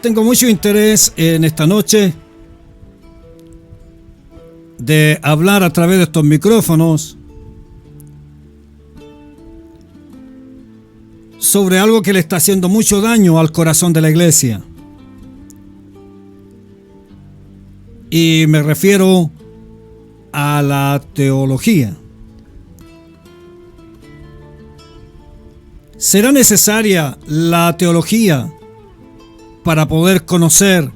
tengo mucho interés en esta noche de hablar a través de estos micrófonos sobre algo que le está haciendo mucho daño al corazón de la iglesia. Y me refiero a la teología. ¿Será necesaria la teología para poder conocer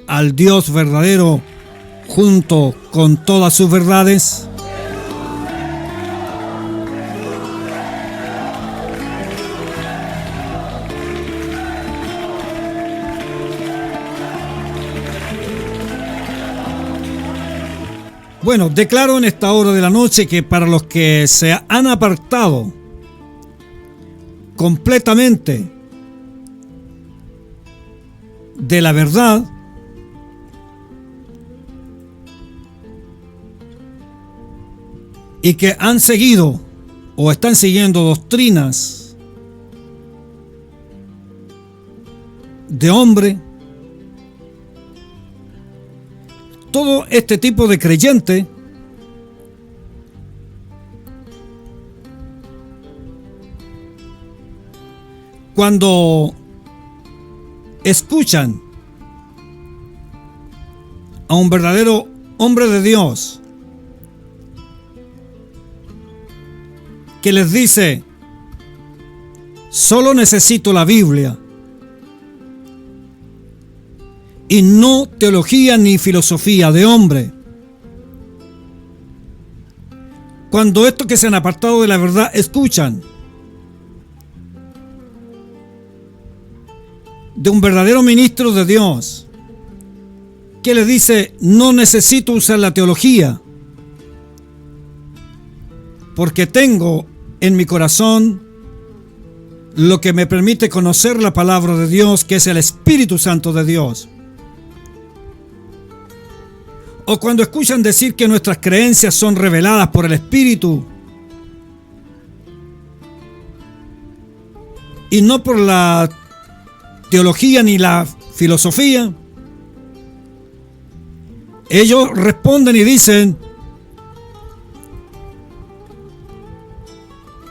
al Dios verdadero junto con todas sus verdades? Bueno, declaro en esta hora de la noche que para los que se han apartado completamente de la verdad, y que han seguido o están siguiendo doctrinas de hombre, todo este tipo de creyente cuando escuchan a un verdadero hombre de Dios que les dice: solo necesito la Biblia y no teología ni filosofía de hombre. Cuando estos que se han apartado de la verdad escuchan de un verdadero ministro de Dios que les dice: no necesito usar la teología porque tengo en mi corazón lo que me permite conocer la palabra de Dios, que es el Espíritu Santo de Dios. O cuando escuchan decir que nuestras creencias son reveladas por el Espíritu y no por la teología ni la filosofía, ellos responden y dicen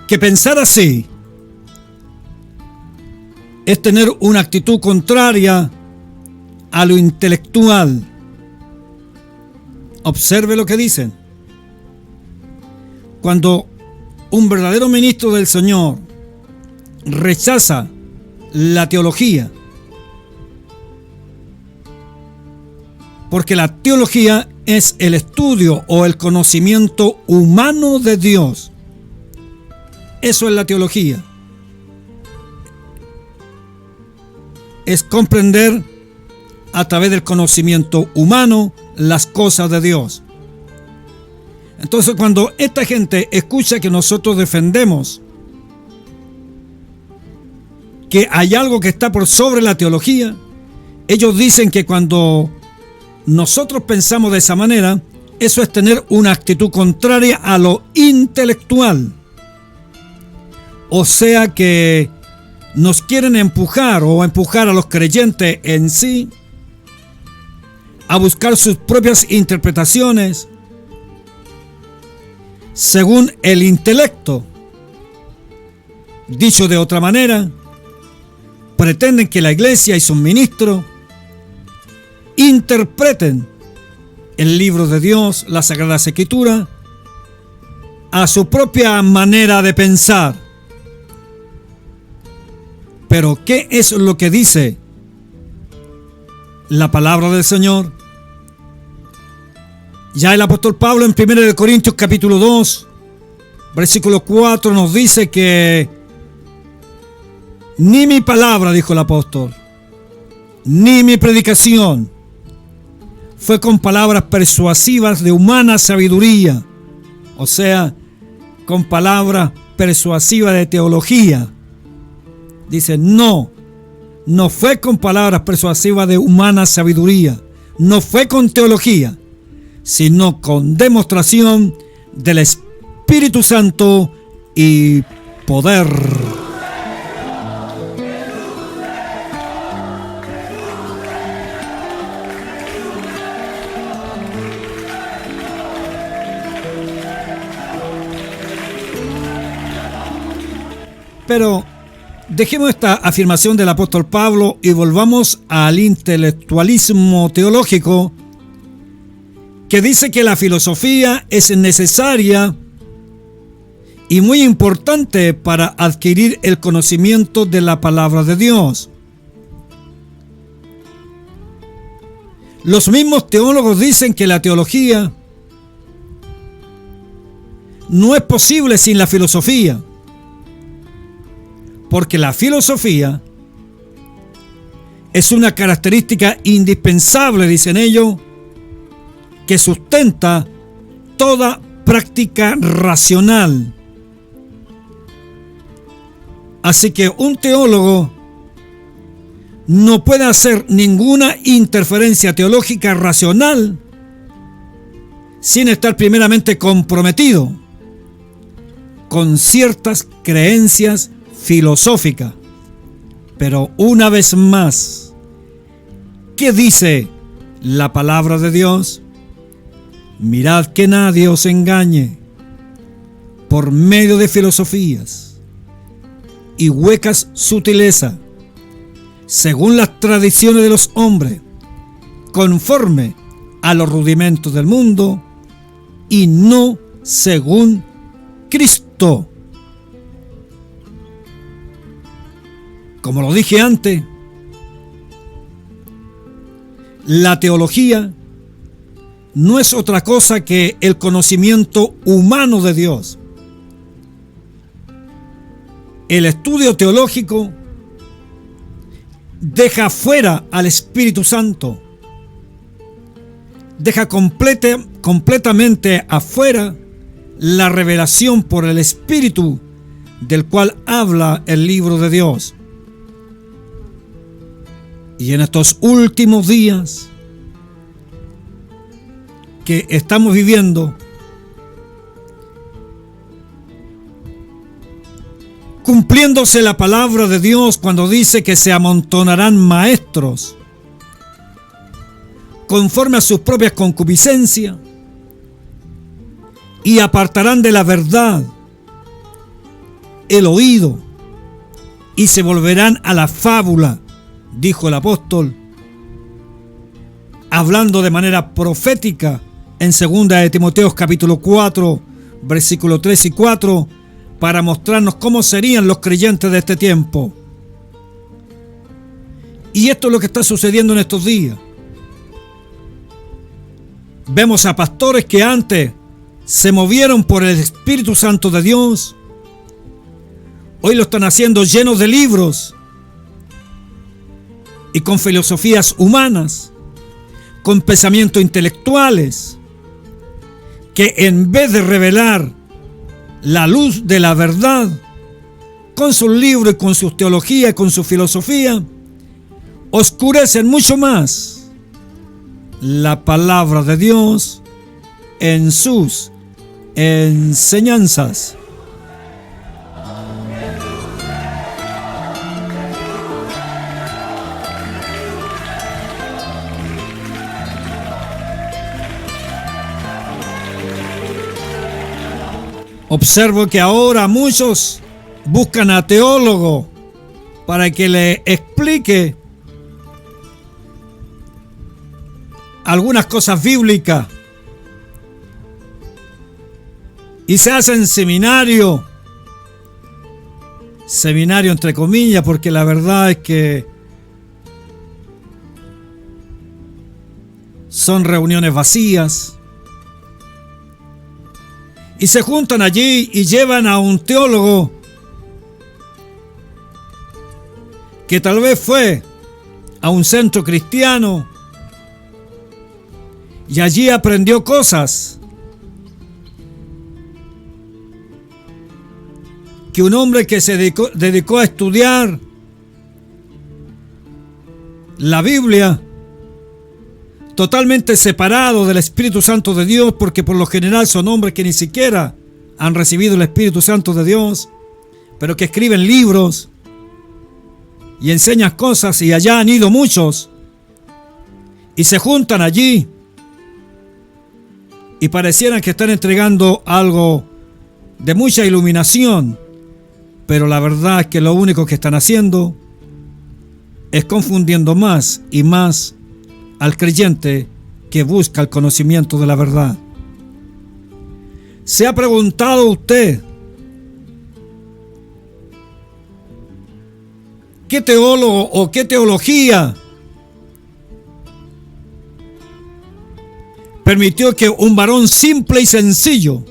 que pensar así es tener una actitud contraria a lo intelectual. Observe lo que dicen. Cuando un verdadero ministro del Señor rechaza la teología, porque la teología es el estudio o el conocimiento humano de Dios. Eso es la teología. Es comprender a través del conocimiento humano las cosas de Dios. Entonces, cuando esta gente escucha que nosotros defendemos que hay algo que está por sobre la teología, ellos dicen que cuando nosotros pensamos de esa manera, eso es tener una actitud contraria a lo intelectual. O sea que nos quieren empujar a los creyentes en sí a buscar sus propias interpretaciones según el intelecto. Dicho de otra manera, pretenden que la iglesia y sus ministros interpreten el libro de Dios, la Sagrada Escritura, a su propia manera de pensar. Pero ¿qué es lo que dice la palabra del Señor? Ya el apóstol Pablo en 1 Corintios capítulo 2, versículo 4 nos dice que ni mi palabra, dijo el apóstol, ni mi predicación fue con palabras persuasivas de humana sabiduría, o sea, con palabras persuasivas de teología. Dice, no fue con palabras persuasivas de humana sabiduría, no fue con teología, sino con demostración del Espíritu Santo y poder. Pero dejemos esta afirmación del apóstol Pablo y volvamos al intelectualismo teológico, que dice que la filosofía es necesaria y muy importante para adquirir el conocimiento de la palabra de Dios. Los mismos teólogos dicen que la teología no es posible sin la filosofía, porque la filosofía es una característica indispensable, dicen ellos, que sustenta toda práctica racional. Así que un teólogo no puede hacer ninguna interferencia teológica racional sin estar primeramente comprometido con ciertas creencias filosóficas. Pero una vez más, ¿qué dice la palabra de Dios? Mirad que nadie os engañe por medio de filosofías y huecas sutilezas, según las tradiciones de los hombres, conforme a los rudimentos del mundo y no según Cristo. Como lo dije antes, la teología no es otra cosa que el conocimiento humano de Dios. El estudio teológico deja fuera al Espíritu Santo, deja completamente afuera la revelación por el Espíritu del cual habla el libro de Dios. Y en estos últimos días que estamos viviendo, cumpliéndose la palabra de Dios cuando dice que se amontonarán maestros conforme a sus propias concupiscencias y apartarán de la verdad el oído y se volverán a la fábula, dijo el apóstol, hablando de manera profética en 2 de Timoteo capítulo 4, versículos 3 y 4, para mostrarnos cómo serían los creyentes de este tiempo. Y esto es lo que está sucediendo en estos días. Vemos a pastores que antes se movieron por el Espíritu Santo de Dios, hoy lo están haciendo llenos de libros y con filosofías humanas, con pensamientos intelectuales, que en vez de revelar la luz de la verdad, con sus libros y con su teología y con su filosofía, oscurecen mucho más la palabra de Dios en sus enseñanzas. Observo que ahora muchos buscan a teólogos para que le explique algunas cosas bíblicas y se hacen seminario entre comillas, porque la verdad es que son reuniones vacías. Y se juntan allí y llevan a un teólogo que tal vez fue a un centro cristiano y allí aprendió cosas que un hombre que se dedicó a estudiar la Biblia totalmente separado del Espíritu Santo de Dios, porque por lo general son hombres que ni siquiera han recibido el Espíritu Santo de Dios, pero que escriben libros y enseñan cosas, y allá han ido muchos y se juntan allí y parecieran que están entregando algo de mucha iluminación, Pero la verdad es que lo único que están haciendo es confundiendo más y más al creyente que busca el conocimiento de la verdad. ¿Se ha preguntado usted qué teólogo o qué teología permitió que un varón simple y sencillo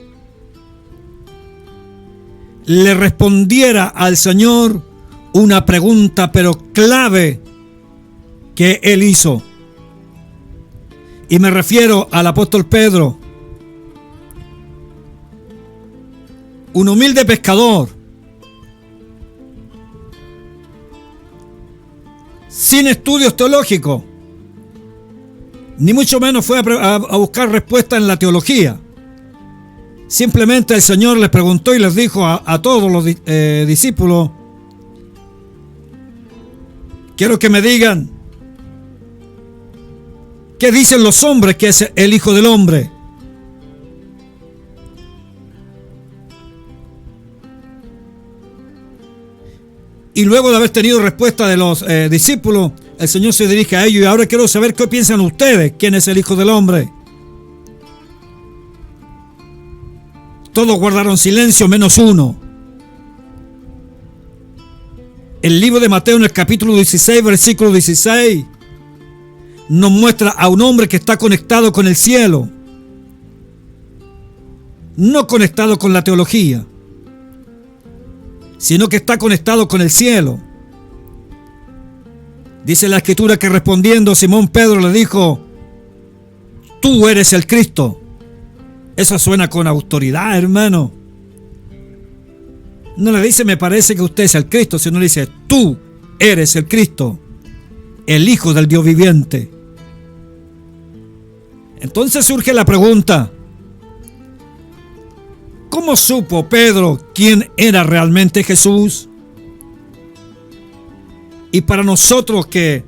le respondiera al Señor una pregunta pero clave que él hizo? Y me refiero al apóstol Pedro, un humilde pescador, sin estudios teológicos, ni mucho menos fue a buscar respuesta en la teología. Simplemente el Señor les preguntó y les dijo a todos los discípulos: quiero que me digan qué dicen los hombres que es el Hijo del Hombre. Y luego de haber tenido respuesta de los discípulos, el Señor se dirige a ellos: y ahora quiero saber qué piensan ustedes, quién es el Hijo del Hombre. Todos guardaron silencio menos uno. El libro de Mateo, en el capítulo 16, versículo 16, nos muestra a un hombre que está conectado con el cielo, no conectado con la teología, sino que está conectado con el cielo. Dice la Escritura que respondiendo Simón Pedro le dijo: tú eres el Cristo. Eso suena con autoridad, hermano. No le dice: me parece que usted es el Cristo, sino le dice: tú eres el Cristo, el Hijo del Dios viviente. Entonces surge la pregunta: ¿cómo supo Pedro quién era realmente Jesús? Y para nosotros que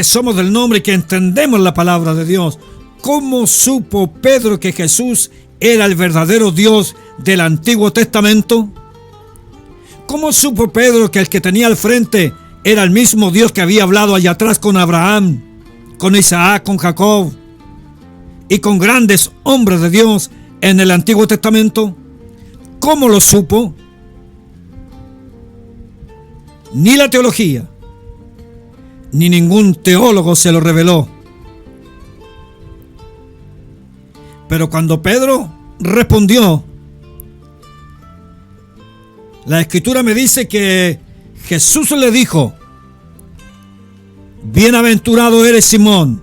somos del nombre y que entendemos la palabra de Dios, ¿cómo supo Pedro que Jesús era el verdadero Dios del Antiguo Testamento? ¿Cómo supo Pedro que el que tenía al frente era el mismo Dios que había hablado allá atrás con Abraham, con Isaac, con Jacob y con grandes hombres de Dios en el Antiguo Testamento? ¿Cómo lo supo? Ni la teología, ni ningún teólogo se lo reveló. Pero cuando Pedro respondió, la Escritura me dice que Jesús le dijo: bienaventurado eres Simón,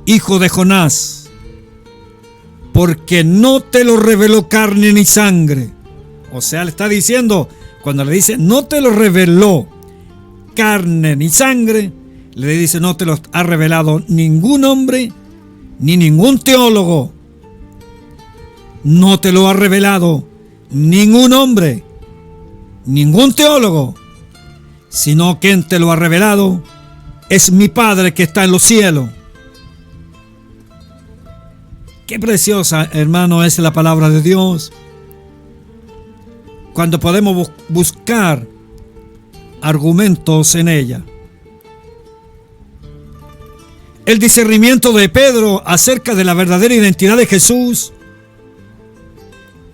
hijo de Jonás, porque no te lo reveló carne ni sangre. O sea, le está diciendo, cuando le dice no te lo reveló carne ni sangre, le dice: no te lo ha revelado ningún hombre ni ningún teólogo. No te lo ha revelado ningún hombre, ningún teólogo, sino quien te lo ha revelado es mi Padre que está en los cielos. Qué preciosa, hermano, es la palabra de Dios, cuando podemos buscar argumentos en ella. El discernimiento de Pedro acerca de la verdadera identidad de Jesús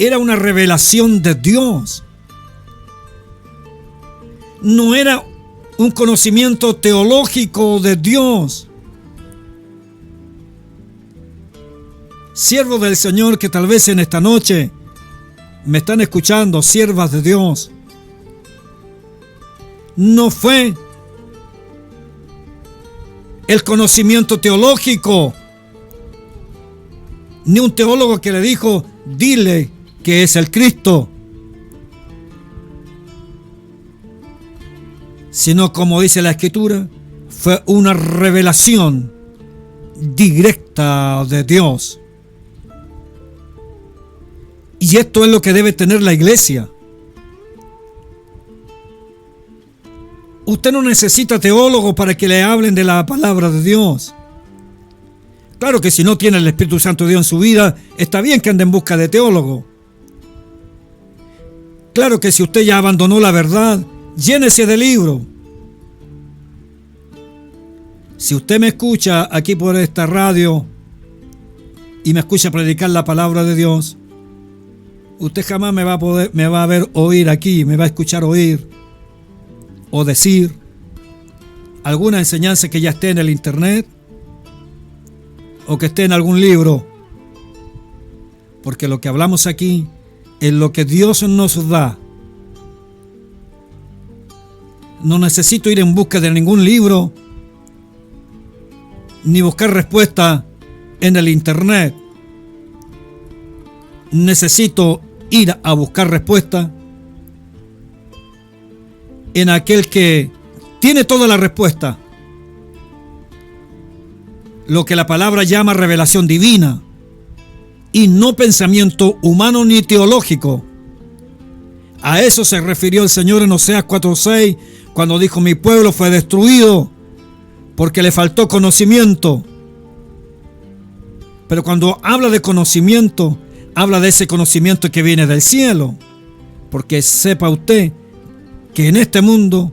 era una revelación de Dios. No era un conocimiento teológico de Dios. Siervos del Señor que tal vez en esta noche me están escuchando, siervas de Dios, no fue el conocimiento teológico, ni un teólogo que le dijo: dile que es el Cristo, sino, como dice la Escritura, fue una revelación directa de Dios. Y esto es lo que debe tener la iglesia. Usted no necesita teólogo para que le hablen de la palabra de Dios. Claro que si no tiene el Espíritu Santo de Dios en su vida, está bien que ande en busca de teólogo. Claro que si usted ya abandonó la verdad, llénese de libro. Si usted me escucha aquí por esta radio y me escucha predicar la palabra de Dios, usted jamás me va a ver oír aquí, me va a escuchar oír o decir alguna enseñanza que ya esté en el internet o que esté en algún libro, porque lo que hablamos aquí es lo que Dios nos da. No necesito ir en busca de ningún libro ni buscar respuesta en el internet. Necesito ir a buscar respuesta en aquel que tiene toda la respuesta, lo que la palabra llama revelación divina y no pensamiento humano ni teológico. A eso se refirió el Señor en Oseas 4:6 cuando dijo: mi pueblo fue destruido porque le faltó conocimiento. Pero cuando habla de conocimiento, habla de ese conocimiento que viene del cielo, porque sepa usted que en este mundo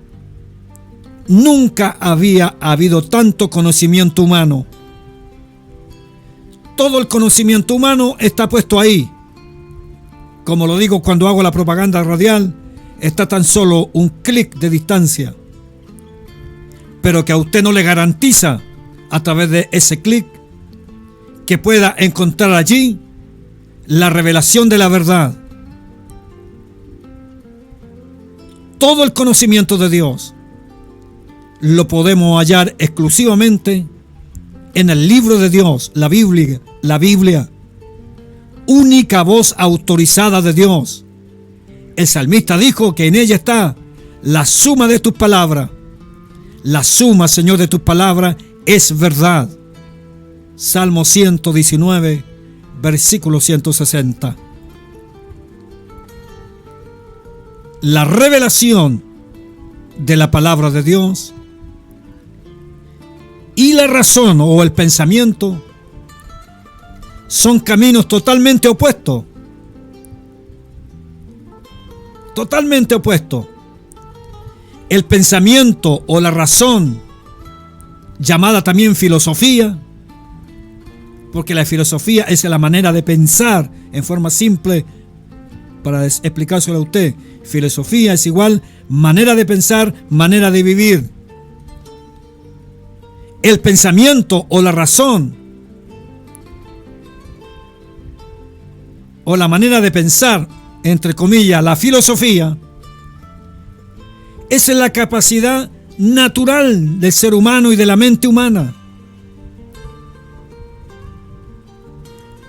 nunca había habido tanto conocimiento humano. Todo el conocimiento humano está puesto ahí. Como lo digo cuando hago la propaganda radial, está tan solo un clic de distancia. Pero que a usted no le garantiza a través de ese clic que pueda encontrar allí la revelación de la verdad. Todo el conocimiento de Dios lo podemos hallar exclusivamente en el libro de Dios, la Biblia, única voz autorizada de Dios. El salmista dijo que en ella está la suma de tus palabras. La suma, Señor, de tus palabras es verdad. Salmo 119, versículo 160. La revelación de la palabra de Dios y la razón o el pensamiento son caminos totalmente opuestos. Totalmente opuestos. El pensamiento o la razón, llamada también filosofía, porque la filosofía es la manera de pensar en forma simple. Para explicárselo a usted, filosofía es igual manera de pensar, manera de vivir. El pensamiento o la razón o la manera de pensar, entre comillas, la filosofía, es la capacidad natural del ser humano y de la mente humana.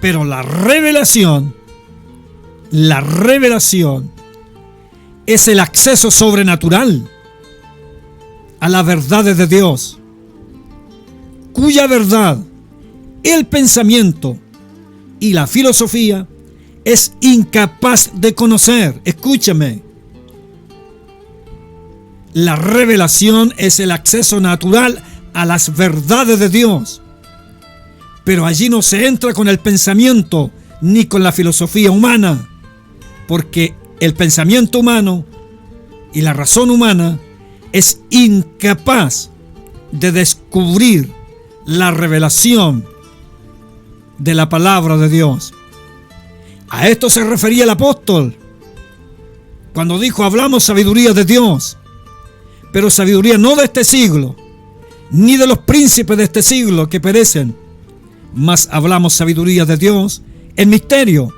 Pero la revelación es el acceso sobrenatural a las verdades de Dios, cuya verdad, el pensamiento y la filosofía es incapaz de conocer. Escúcheme. La revelación es el acceso natural a las verdades de Dios. Pero allí no se entra con el pensamiento ni con la filosofía humana, porque el pensamiento humano y la razón humana es incapaz de descubrir la revelación de la palabra de Dios. A esto se refería el apóstol cuando dijo: hablamos sabiduría de Dios, pero sabiduría no de este siglo, ni de los príncipes de este siglo que perecen, mas hablamos sabiduría de Dios en misterio,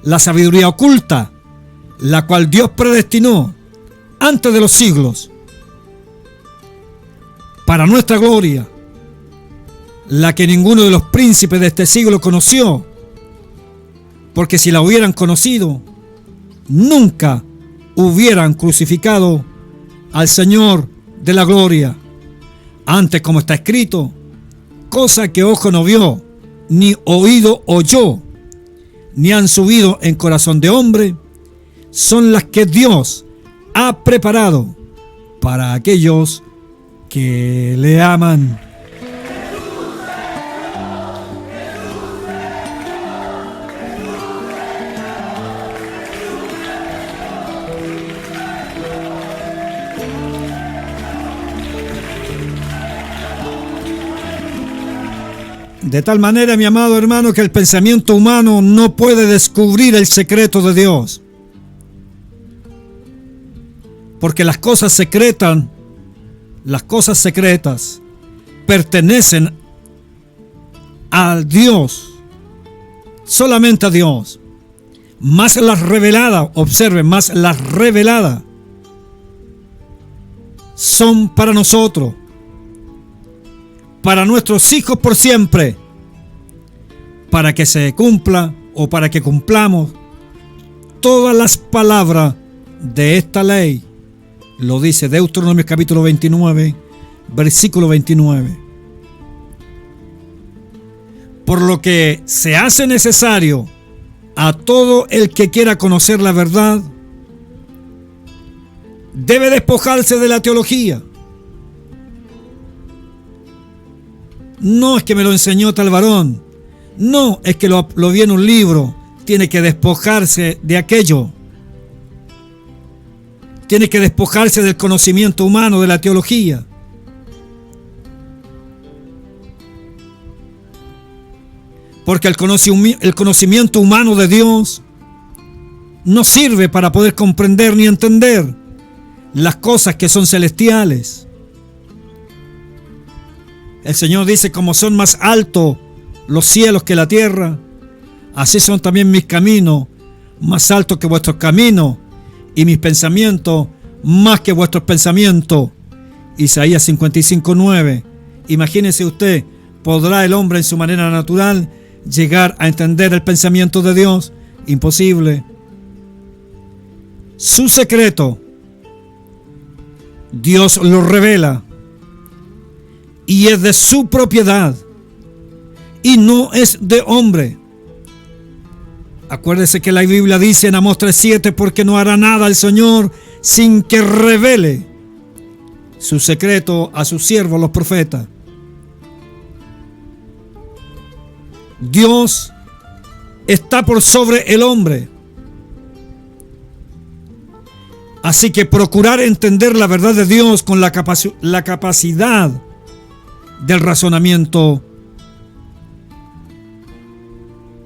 la sabiduría oculta, la cual Dios predestinó antes de los siglos, para nuestra gloria, la que ninguno de los príncipes de este siglo conoció, porque si la hubieran conocido, nunca hubieran crucificado al Señor de la gloria. Antes, como está escrito, cosa que ojo no vio, ni oído oyó, ni han subido en corazón de hombre, son las que Dios ha preparado para aquellos que le aman. De tal manera, mi amado hermano, que el pensamiento humano no puede descubrir el secreto de Dios. Porque las cosas secretas pertenecen a Dios, solamente a Dios. Más las reveladas, observen, más las reveladas son para nosotros, para nuestros hijos por siempre, para que se cumpla o para que cumplamos todas las palabras de esta ley. Lo dice Deuteronomio capítulo 29, versículo 29. Por lo que se hace necesario a todo el que quiera conocer la verdad, debe despojarse de la teología. No es que me lo enseñó tal varón, no es que lo vi en un libro. Tiene que despojarse de aquello. Tiene que despojarse del conocimiento humano, de la teología. Porque el conocimiento humano de Dios no sirve para poder comprender ni entender las cosas que son celestiales. El Señor dice: como son más altos los cielos que la tierra, así son también mis caminos más altos que vuestros caminos, y mis pensamientos más que vuestros pensamientos. Isaías 55:9. Imagínese usted, ¿podrá el hombre en su manera natural llegar a entender el pensamiento de Dios? Imposible. Su secreto, Dios lo revela, y es de su propiedad, y no es de hombre. Acuérdese que la Biblia dice en Amós 3:7: porque no hará nada el Señor sin que revele su secreto a sus siervos los profetas. Dios está por sobre el hombre. Así que procurar entender la verdad de Dios con la capacidad del razonamiento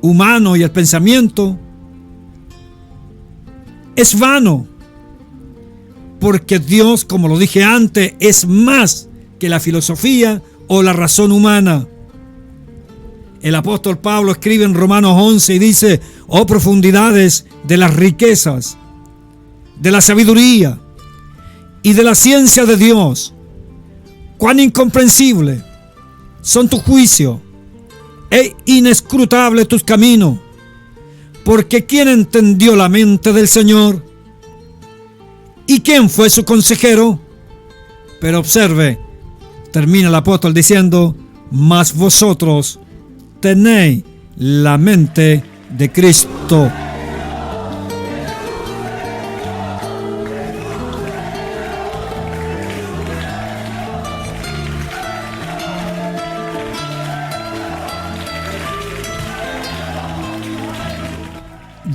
humano y el pensamiento es vano, porque Dios, como lo dije antes, es más que la filosofía o la razón humana. El apóstol Pablo escribe en Romanos 11 y dice: oh profundidades de las riquezas, de la sabiduría y de la ciencia de Dios, cuán incomprensible son tus juicios e inescrutable tus caminos, porque ¿quién entendió la mente del Señor? ¿Y quién fue su consejero? Pero observe, termina el apóstol diciendo: mas vosotros tenéis la mente de Cristo.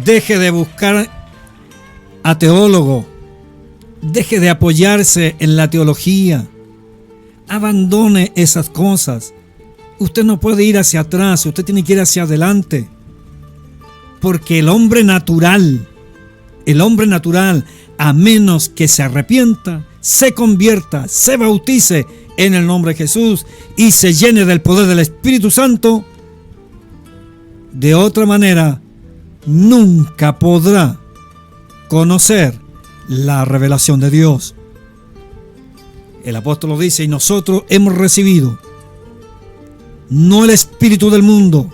Deje de buscar a teólogo. Deje de apoyarse en la teología. Abandone esas cosas. Usted no puede ir hacia atrás, usted tiene que ir hacia adelante. Porque el hombre natural, a menos que se arrepienta, se convierta, se bautice en el nombre de Jesús y se llene del poder del Espíritu Santo, de otra manera nunca podrá conocer la revelación de Dios. El apóstol lo dice: y nosotros hemos recibido no el espíritu del mundo,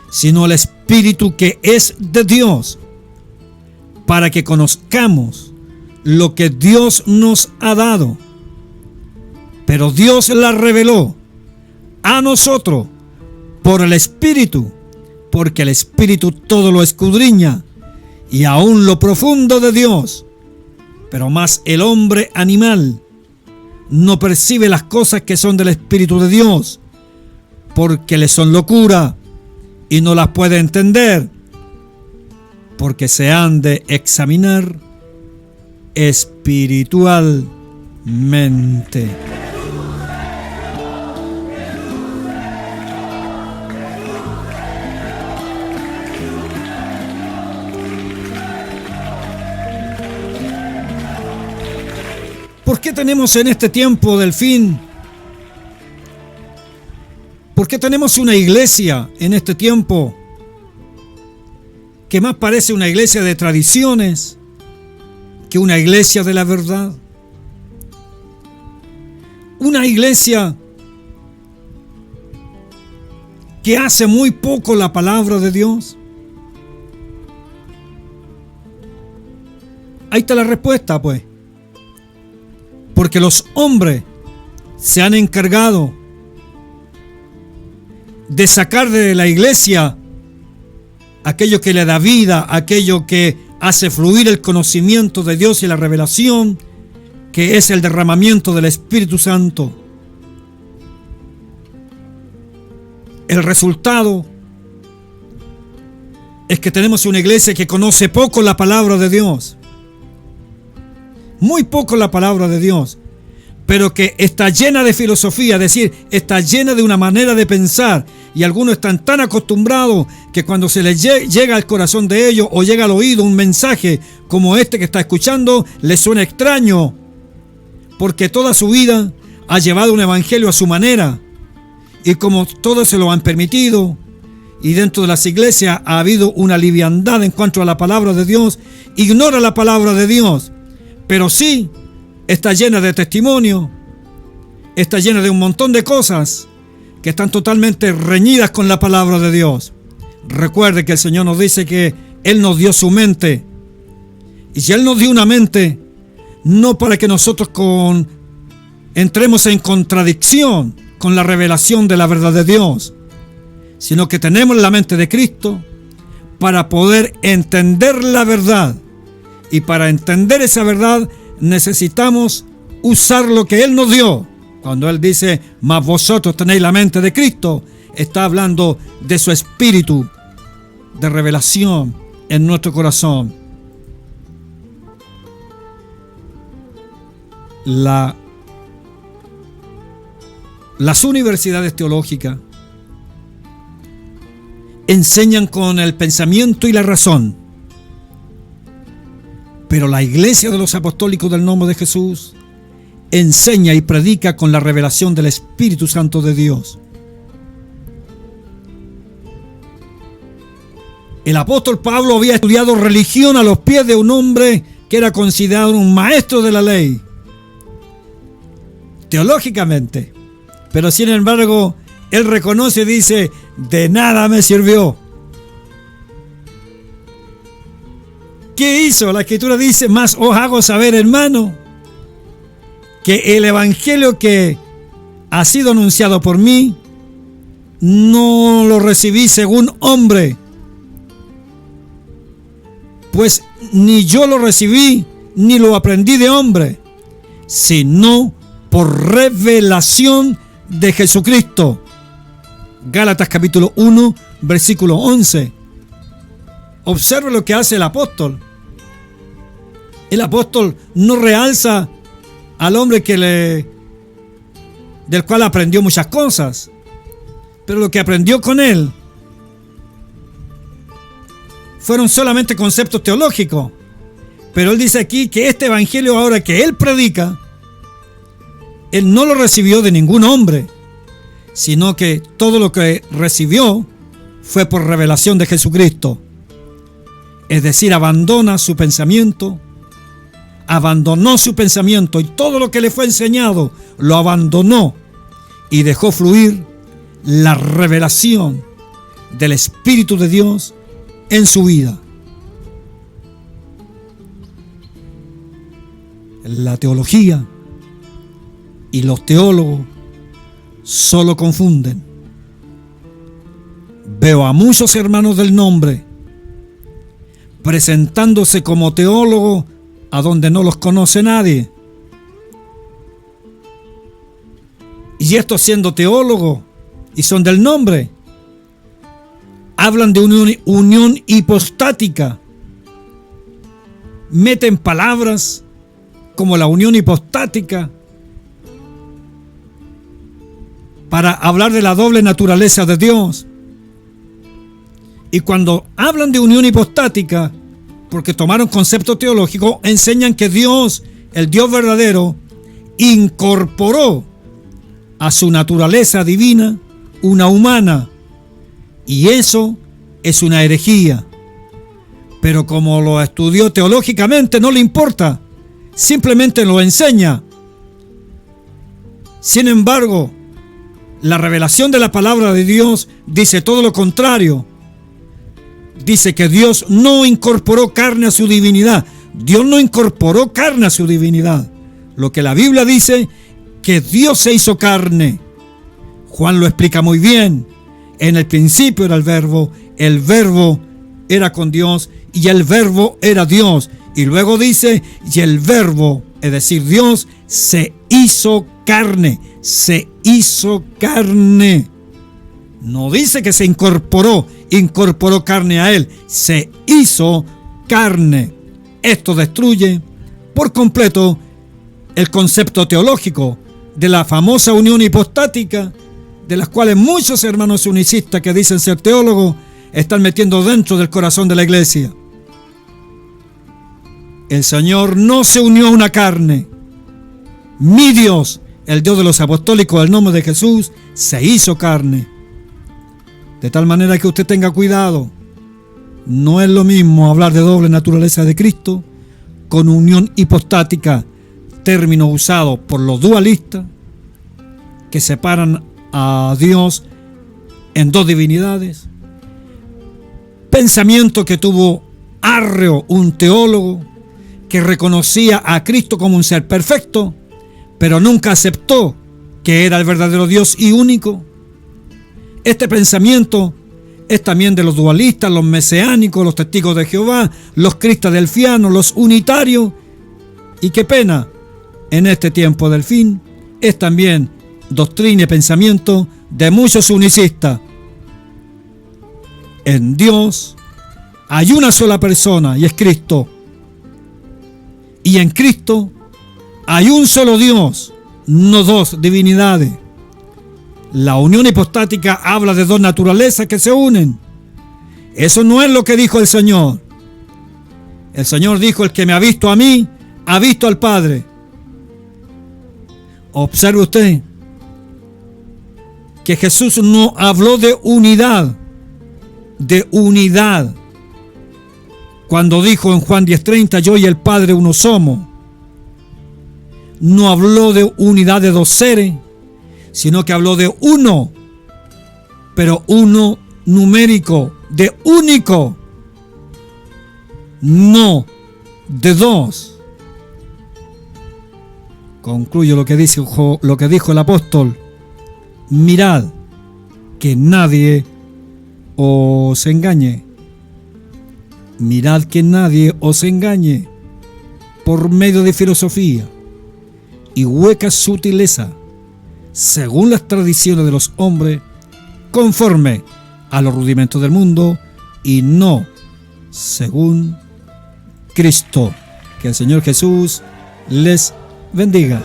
sino el Espíritu que es de Dios, para que conozcamos lo que Dios nos ha dado. Pero Dios la reveló a nosotros por el Espíritu, porque el Espíritu todo lo escudriña, y aún lo profundo de Dios. Pero más el hombre animal no percibe las cosas que son del Espíritu de Dios, porque le son locura y no las puede entender, porque se han de examinar espiritualmente. ¿por qué tenemos en este tiempo del fin? ¿Por qué tenemos una iglesia en este tiempo que más parece una iglesia de tradiciones que una iglesia de la verdad? Una iglesia que hace muy poco la palabra de Dios. Ahí está la respuesta, pues. Porque los hombres se han encargado de sacar de la iglesia aquello que le da vida, aquello que hace fluir el conocimiento de Dios y la revelación, que es el derramamiento del Espíritu Santo. El resultado es que tenemos una iglesia que conoce poco la palabra de Dios, muy poco la palabra de Dios, pero que está llena de filosofía, es decir, está llena de una manera de pensar, y algunos están tan acostumbrados que cuando se les llega al corazón de ellos o llega al oído un mensaje como este que está escuchando, les suena extraño, porque toda su vida ha llevado un evangelio a su manera, y como todos se lo han permitido, y dentro de las iglesias ha habido una liviandad en cuanto a la palabra de Dios, ignora la palabra de Dios, pero sí está llena de testimonio, está llena de un montón de cosas que están totalmente reñidas con la palabra de Dios. Recuerde que el Señor nos dice que Él nos dio su mente, y si Él nos dio una mente, no para que nosotros entremos en contradicción con la revelación de la verdad de Dios, sino que tenemos la mente de Cristo para poder entender la verdad, y para entender esa verdad necesitamos usar lo que Él nos dio. Cuando Él dice, mas vosotros tenéis la mente de Cristo, está hablando de su espíritu de revelación en nuestro corazón. Las universidades teológicas enseñan con el pensamiento y la razón, pero la iglesia de los apostólicos del nombre de Jesús enseña y predica con la revelación del Espíritu Santo de Dios. El apóstol Pablo había estudiado religión a los pies de un hombre que era considerado un maestro de la ley, teológicamente, pero sin embargo él reconoce y dice, de nada me sirvió. ¿Qué hizo? La Escritura dice, más os hago saber, hermano, que el evangelio que ha sido anunciado por mí no lo recibí según hombre, pues ni yo lo recibí ni lo aprendí de hombre, sino por revelación de Jesucristo. Gálatas capítulo 1, versículo 11. Observe lo que hace el apóstol. El apóstol no realza al hombre del cual aprendió muchas cosas, pero lo que aprendió con él fueron solamente conceptos teológicos. Pero él dice aquí que este evangelio ahora que él predica, él no lo recibió de ningún hombre, sino que todo lo que recibió fue por revelación de Jesucristo. Es decir, abandonó su pensamiento y todo lo que le fue enseñado lo abandonó y dejó fluir la revelación del Espíritu de Dios en su vida. La teología y los teólogos solo confunden. Veo a muchos hermanos del nombre presentándose como teólogos a donde no los conoce nadie. Y estos, siendo teólogos y son del nombre, hablan de unión hipostática, meten palabras como la unión hipostática para hablar de la doble naturaleza de Dios. Y cuando hablan de unión hipostática, porque tomaron concepto teológico, enseñan que Dios, el Dios verdadero, incorporó a su naturaleza divina una humana, y eso es una herejía. Pero como lo estudió teológicamente, no le importa, simplemente lo enseña. Sin embargo, la revelación de la palabra de Dios dice todo lo contrario. Dice que Dios no incorporó carne a su divinidad. Dios no incorporó carne a su divinidad. Lo que la Biblia dice, que Dios se hizo carne. Juan lo explica muy bien. En el principio era el verbo era con Dios y el verbo era Dios. Y luego dice, y el verbo, es decir, Dios, se hizo carne. Se hizo carne. No dice que se incorporó carne a él. Se hizo carne. Esto destruye por completo el concepto teológico de la famosa unión hipostática, de las cuales muchos hermanos unicistas que dicen ser teólogos están metiendo dentro del corazón de la iglesia. El Señor no se unió a una carne. Mi Dios, el Dios de los apostólicos, el nombre de Jesús, se hizo carne. De tal manera que usted tenga cuidado. No es lo mismo hablar de doble naturaleza de Cristo con unión hipostática, término usado por los dualistas que separan a Dios en dos divinidades. Pensamiento que tuvo Arreo, un teólogo que reconocía a Cristo como un ser perfecto, pero nunca aceptó que era el verdadero Dios y único. Este pensamiento es también de los dualistas, los mesiánicos, los testigos de Jehová, los cristadelfianos, los unitarios, y qué pena, en este tiempo del fin, es también doctrina y pensamiento de muchos unicistas. En Dios hay una sola persona y es Cristo. Y en Cristo hay un solo Dios, no dos divinidades. La unión hipostática habla de dos naturalezas que se unen. Eso no es lo que dijo el Señor. El Señor dijo, el que me ha visto a mí, ha visto al Padre. Observe usted que Jesús no habló de unidad, cuando dijo en Juan 10:30, yo y el Padre uno somos. No habló de unidad de dos seres, sino que habló de uno, pero uno numérico, de único, no de dos. Concluyo lo que dijo el apóstol: mirad que nadie os engañe. Mirad que nadie os engañe por medio de filosofía y hueca sutileza, según las tradiciones de los hombres, conforme a los rudimentos del mundo y no según Cristo. Que el Señor Jesús les bendiga.